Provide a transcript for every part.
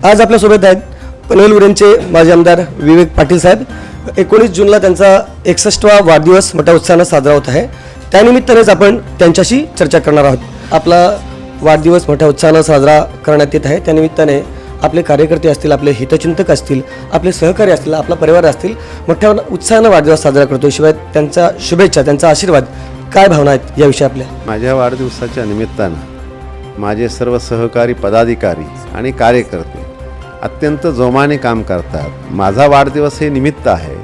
आज आपल्यासोबत आहेत पनवेल उरणचे माजी आमदार विवेक पाटील साहेब. 19 जूनला त्यांचा 61वा वाढदिवस मोठ्या उत्साहाने साजरा होत आहे. त्यानिमित्तानेच आपण त्यांच्याशी चर्चा करणार आहोत. आपला वाढदिवस मोठ्या उत्साहाने साजरा करण्यात येत आहे. त्यानिमित्ताने आपले कार्यकर्ते असतील, आपले हितचिंतक असतील, आपले सहकारी असतील, आपला परिवार असतील, मोठ्या उत्साहाने वाढदिवस साजरा करतो. शिवाय त्यांच्या शुभेच्छा, त्यांचा आशीर्वाद, काय भावना आहेत याविषयी आपल्या? माझ्या वाढदिवसाच्या निमित्तानं माझे सर्व सहकारी पदाधिकारी आणि कार्यकर्ते अत्यंत जोमाने काम करतात. माझा वाढदिवस हे निमित्त आहे.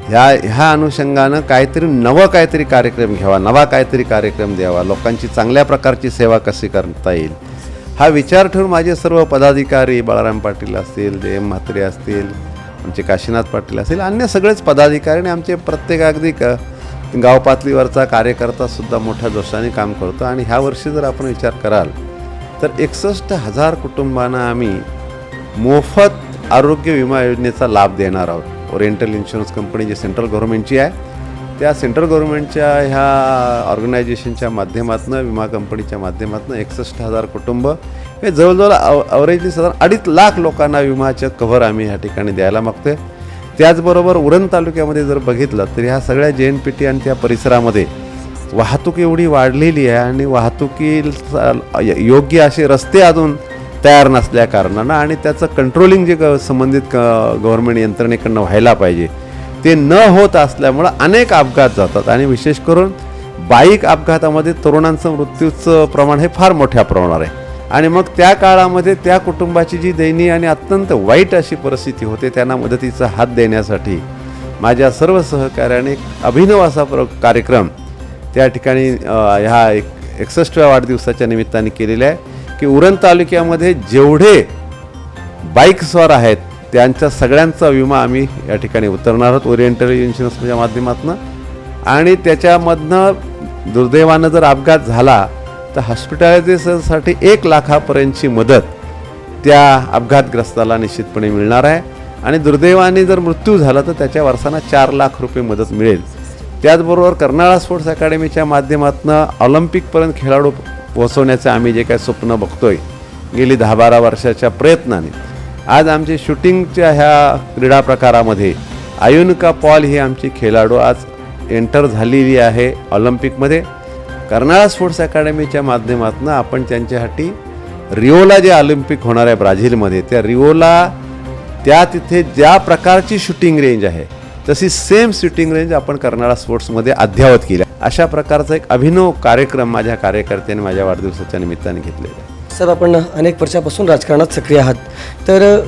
ह्या अनुषंगानं काहीतरी कार्यक्रम घ्यावा, नवा काहीतरी कार्यक्रम द्यावा, लोकांची चांगल्या प्रकारची सेवा कशी करता येईल हा विचार ठेवून माझे सर्व पदाधिकारी, बाळाराम पाटील असतील, जे एम म्हात्रे असतील, आमचे काशीनाथ पाटील असतील, अन्य सगळेच पदाधिकारी आणि आमचे प्रत्येक अगदी गाव पातळीवरचा कार्यकर्तासुद्धा मोठ्या जोशाने काम करतो. आणि ह्या वर्षी जर आपण विचार कराल तर 61,000 कुटुंबांना आम्ही मोफत आरोग्य विमा योजनेचा लाभ देणार आहोत. ओरिएंटल इन्शुरन्स कंपनी जी सेंट्रल गव्हर्नमेंटची आहे, त्या सेंट्रल गव्हर्नमेंटच्या ह्या ऑर्गनायझेशनच्या माध्यमातून, विमा कंपनीच्या माध्यमातून 61,000 कुटुंब हे जवळजवळ अवरेजली साधारण 2.5 लाख लोकांना विमाचं कव्हर आम्ही ह्या ठिकाणी द्यायला मागतोय. त्याचबरोबर उरण तालुक्यामध्ये जर बघितलं तर ह्या सगळ्या JNPT आणि त्या परिसरामध्ये वाहतूक एवढी वाढलेली आहे आणि योग्य असे रस्ते अजून तयार नसल्या कारणानं आणि त्याचं कंट्रोलिंग जे संबंधित गव्हर्नमेंट यंत्रणेकडनं व्हायला पाहिजे ते न होत असल्यामुळं अनेक अपघात जातात. आणि विशेष करून बाईक अपघातामध्ये तरुणांचं मृत्यूचं प्रमाण हे फार मोठ्या प्रमाणावर आहे. आणि मग त्या काळामध्ये त्या कुटुंबाची जी दयनीय आणि अत्यंत वाईट अशी परिस्थिती होते, त्यांना मदतीचा हात देण्यासाठी माझ्या सर्व सहकार्याने एक अभिनव असा कार्यक्रम त्या ठिकाणी ह्या 61व्या वाढदिवसाच्या निमित्ताने केलेला आहे की उरण तालुक्यामध्ये जेवढे बाईकस्वार आहेत त्यांच्या सगळ्यांचा विमा आम्ही या ठिकाणी उतरणार आहोत ओरिएंटल इन्शुरन्सच्या माध्यमातून. आणि त्याच्यामधनं दुर्दैवानं जर अपघात झाला तर हॉस्पिटलायझेशनसाठी 1 लाखापर्यंतची मदत त्या अपघातग्रस्ताला निश्चितपणे मिळणार आहे. आणि दुर्दैवाने जर मृत्यू झाला तर त्याच्या वारसांना 4 लाख रुपये मदत मिळेल. त्याचबरोबर कर्नाळा स्पोर्ट्स अकॅडमीच्या माध्यमातून ऑलिम्पिकपर्यंत खेळाडू पोहोचवण्याचं आम्ही जे काही स्वप्न बघतोय गेली 10-12 वर्षाच्या प्रयत्नाने आज आमची शूटिंगच्या ह्या क्रीडा प्रकारामध्ये आयुनिका पॉल ही आमची खेळाडू आज एंटर झालेली आहे ऑलिम्पिकमध्ये. कर्नाळा स्पोर्ट्स अकॅडमीच्या माध्यमातून आपण त्यांच्यासाठी रिओला जे ऑलिम्पिक होणार आहे ब्राझीलमध्ये, त्या रिओला तिथे ज्या प्रकारची शूटिंग रेंज आहे तशी सेम शूटिंग रेंज आपण कर्नाळा स्पोर्ट्समध्ये अद्ययावत केली. अशा प्रकारचा एक अभिनव कार्यक्रम माझ्या कार्यकर्त्यांनी माझ्या वाढदिवसाच्या निमित्ताने घेतलेला आहे. सर, आपण अनेक वर्षापासून राजकारणात सक्रिय आहात. तर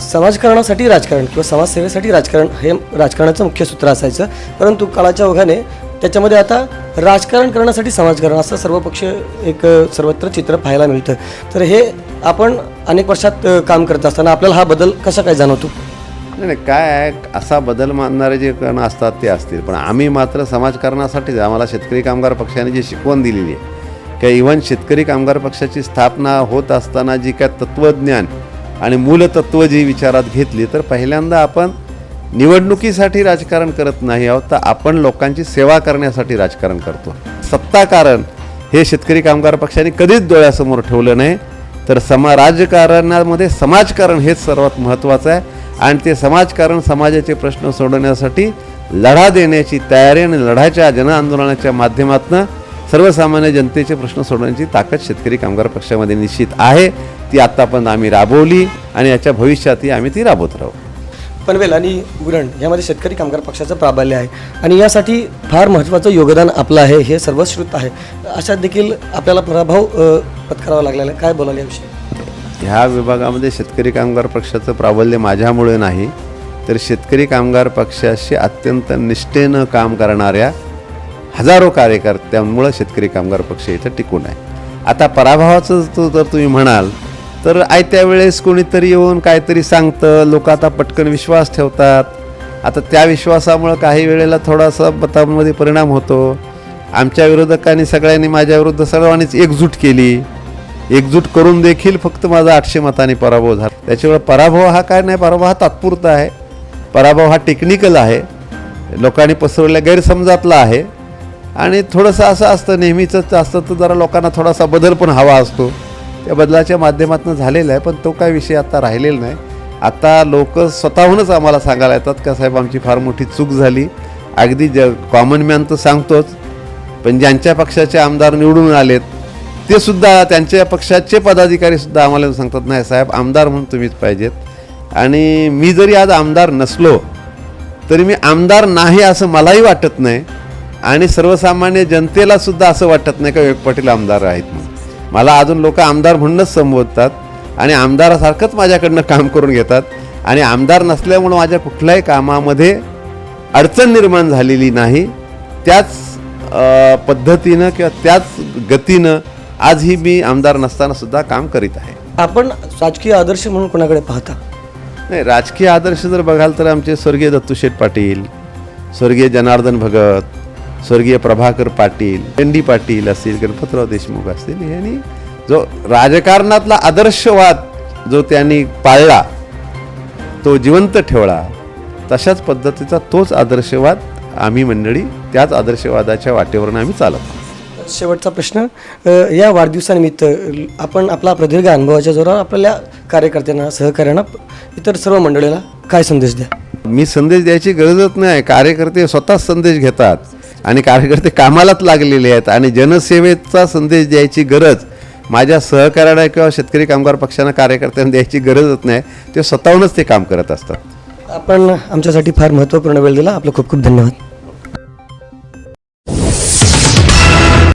समाजकारणासाठी राजकारण किंवा समाजसेवेसाठी राजकारण हे राजकारणाचं मुख्य सूत्र असायचं. परंतु काळाच्या ओघाने त्याच्यामध्ये आता राजकारण करण्यासाठी समाजकारण असं सर्वपक्ष एक सर्वत्र चित्र पाहायला मिळतं. तर हे आपण अनेक वर्षात काम करत असताना आपल्याला हा बदल कसा काय जाणवतो? नाही, काय आहे, असा बदल मानणारे जे कर्ण असतात ते असतील, पण आम्ही मात्र समाजकारणासाठीच आम्हाला शेतकरी कामगार पक्षाने जी शिकवण दिलेली आहे किंवा इव्हन शेतकरी कामगार पक्षाची स्थापना होत असताना जी काय तत्त्वज्ञान आणि मूलतत्त्व जी विचारात घेतली, तर पहिल्यांदा आपण निवडणुकीसाठी राजकारण करत नाही आहोत, तर आपण लोकांची सेवा करण्यासाठी राजकारण करतो. सत्ताकारण हे शेतकरी कामगार पक्षाने कधीच डोळ्यासमोर ठेवलं नाही. तर राजकारणामध्ये समाजकारण हेच सर्वात महत्त्वाचं आहे. आणि ते समाजकारण समाजाचे प्रश्न सोडवण्यासाठी लढा देण्याची तयारी आणि लढाच्या जनआंदोलनाच्या माध्यमातून सर्वसामान्य जनतेचे प्रश्न सोडवण्याची ताकद शेतकरी कामगार पक्षामध्ये निश्चित आहे. ती आत्तापर्यंत आम्ही राबवली आणि याच्या भविष्यातही आम्ही ती राबवत राहू. पनवेल आणि उरण यामध्ये शेतकरी कामगार पक्षाचं प्राबल्य आहे आणि यासाठी फार महत्त्वाचं योगदान आपलं आहे, हे सर्वश्रुत आहे. अशात देखील आपल्याला पराभव पत्करावा लागलेला आहे. काय बोलाल याविषयी? ह्या विभागामध्ये शेतकरी कामगार पक्षाचं प्राबल्य माझ्यामुळे नाही, तर शेतकरी कामगार पक्षाशी अत्यंत निष्ठेनं काम करणाऱ्या हजारो कार्यकर्त्यांमुळं शेतकरी कामगार पक्ष इथं टिकून आहे. आता पराभवाचं जर तुम्ही म्हणाल तर आयत्या वेळेस कोणीतरी येऊन काहीतरी सांगतं, लोक आता पटकन विश्वास ठेवतात. आता त्या विश्वासामुळं काही वेळेला थोडासा मतांमध्ये परिणाम होतो. आमच्या विरोधकांनी सगळ्यांनी माझ्याविरुद्ध सर्वांनीच एकजूट केली. एकजूट करून देखील फक्त माझा 800 मतांनी पराभव झाला. त्याच्यामुळे पराभव हा काय नाही, पराभव हा तात्पुरता आहे. पराभव हा टेक्निकल आहे, लोकांनी पसरवलेल्या गैरसमजातला आहे. आणि थोडंसं असं असतं, नेहमीच असतं तर जरा लोकांना थोडासा बदल पण हवा असतो. त्या बदलाच्या माध्यमातून झालेला आहे, पण तो काय विषय आता राहिलेला नाही. आता लोक स्वतःहूनच आम्हाला सांगायला येतात का साहेब आमची फार मोठी चूक झाली. अगदी कॉमन मॅन तर सांगतोच, पण ज्यांच्या पक्षाचे आमदार निवडून आलेत ते सुद्धा त्यांच्या पक्षाचे पदाधिकारी सुद्धा आम्हाला सांगतात नाही साहेब आमदार म्हणून तुम्हीच पाहिजेत. आणि मी जरी आज आमदार नसलो तरी मी आमदार नाही असं मलाही वाटत नाही आणि सर्वसामान्य जनतेला सुद्धा असं वाटत नाही का विवेक पाटील आमदार आहेत म्हणून. मला अजून लोक आमदार म्हणूनच संबोधतात आणि आमदारासारखंच माझ्याकडनं काम करून घेतात. आणि आमदार नसल्यामुळं माझ्या कुठल्याही कामामध्ये अडचण निर्माण झालेली नाही. त्याच पद्धतीनं किंवा त्याच गतीनं आजही मी आमदार नसताना सुद्धा काम करीत आहे. आपण राजकीय आदर्श म्हणून कोणाकडे पाहता? नाही, राजकीय आदर्श जर बघाल तर आमचे स्वर्गीय दत्तूशेठ पाटील, स्वर्गीय जनार्दन भगत, स्वर्गीय प्रभाकर पाटील, एन.डी. पाटील असतील, गणपतराव देशमुख असतील, यांनी जो राजकारणातला आदर्शवाद जो त्यांनी पाळला तो जिवंत ठेवला, तशाच पद्धतीचा तोच आदर्शवाद आम्ही मंडळी त्याच आदर्शवादाच्या वाटेवरून आम्ही चालत आहोत. शेवटचा प्रश्न, या वाढदिवसानिमित्त आपण आपला प्रदीर्घ अनुभवाच्या जोरावर आपल्या कार्यकर्त्यांना, सहकाऱ्यांना, इतर सर्व मंडळीला काय संदेश द्या? मी संदेश द्यायची गरजच नाही. कार्यकर्ते स्वतःच संदेश घेतात आणि कार्यकर्ते कामालाच लागलेले आहेत आणि जनसेवेचा संदेश द्यायची गरज माझ्या सहकाऱ्यांना किंवा शेतकरी कामगार पक्षांना कार्यकर्त्यांना द्यायची गरजच नाही. ते स्वतःहूनच ते काम करत असतात. आपण आमच्यासाठी फार महत्त्वपूर्ण वेळ दिला. आपलं खूप खूप धन्यवाद.